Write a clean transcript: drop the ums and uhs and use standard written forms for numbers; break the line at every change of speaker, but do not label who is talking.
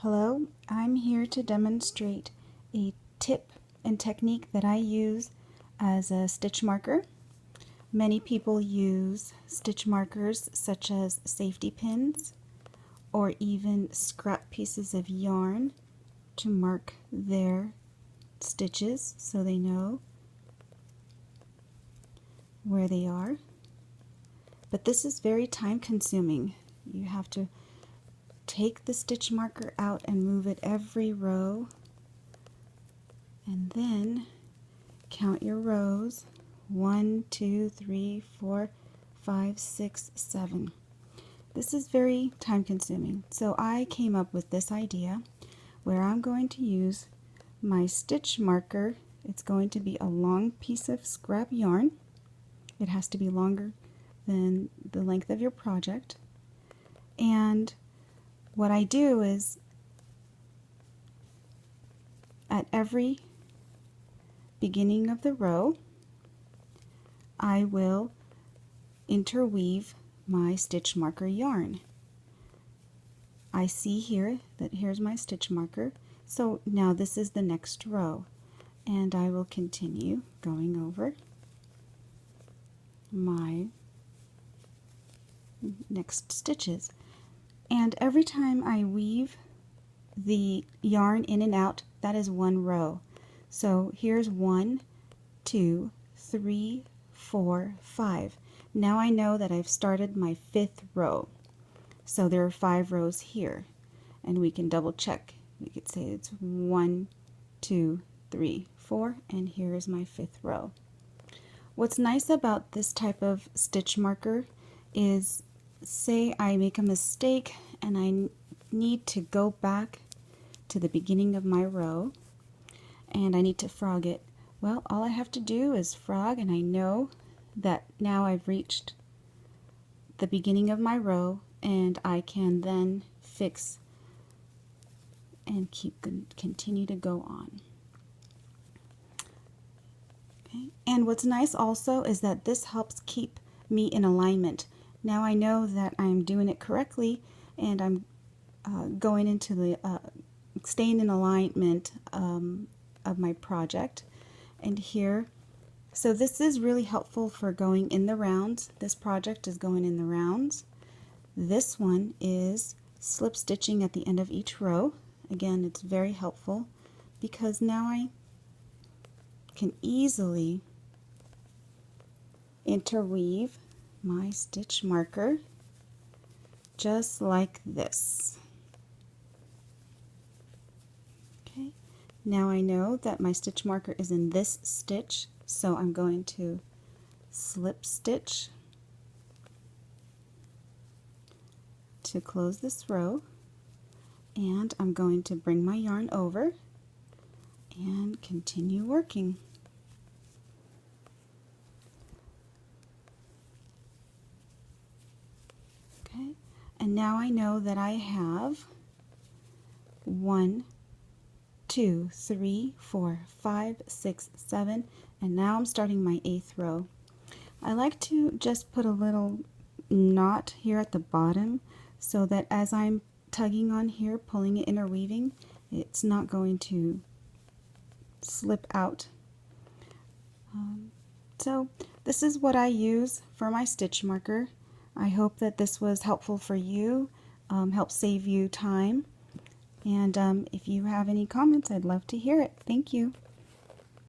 Hello, I'm here to demonstrate a tip and technique that I use as a stitch marker. Many people use stitch markers such as safety pins or even scrap pieces of yarn to mark their stitches so they know where they are. But this is very time consuming. You have to take the stitch marker out and move it every row, and then count your rows. 1, 2, 3, 4, 5, 6, 7. This is very time consuming, so I came up with this idea where I'm going to use my stitch marker. It's going to be a long piece of scrap yarn. It has to be longer than the length of your project, and what I do is at every beginning of the row I will interweave my stitch marker yarn. I see here that here's my stitch marker, so now this is the next row, and I will continue going over my next stitches. And every time I weave the yarn in and out, that is one row. So here's 1, 2, 3, 4, 5. Now I know that I've started my 5th row. So there are 5 rows here. And we can double check. We could say it's 1, 2, 3, 4, and here is my 5th row. What's nice about this type of stitch marker is, say I make a mistake and I need to go back to the beginning of my row and I need to frog it. Well, all I have to do is frog, and I know that now I've reached the beginning of my row, and I can then fix and continue to go on. Okay. And what's nice also is that this helps keep me in alignment. Now I know that I'm doing it correctly, and I'm going into the staying in alignment of my project. And here, so this is really helpful for going in the rounds. This project is going in the rounds. This one is slip stitching at the end of each row. Again, it's very helpful because now I can easily interweave my stitch marker just like this. Okay, now I know that my stitch marker is in this stitch, so I'm going to slip stitch to close this row, and I'm going to bring my yarn over and continue working. Okay, and now I know that I have 1, 2, 3, 4, 5, 6, 7, and now I'm starting my 8th row. I like to just put a little knot here at the bottom so that as I'm tugging on here, pulling it interweaving, it's not going to slip out. So this is what I use for my stitch marker. I hope that this was helpful for you, help save you time. And if you have any comments, I'd love to hear it. Thank you.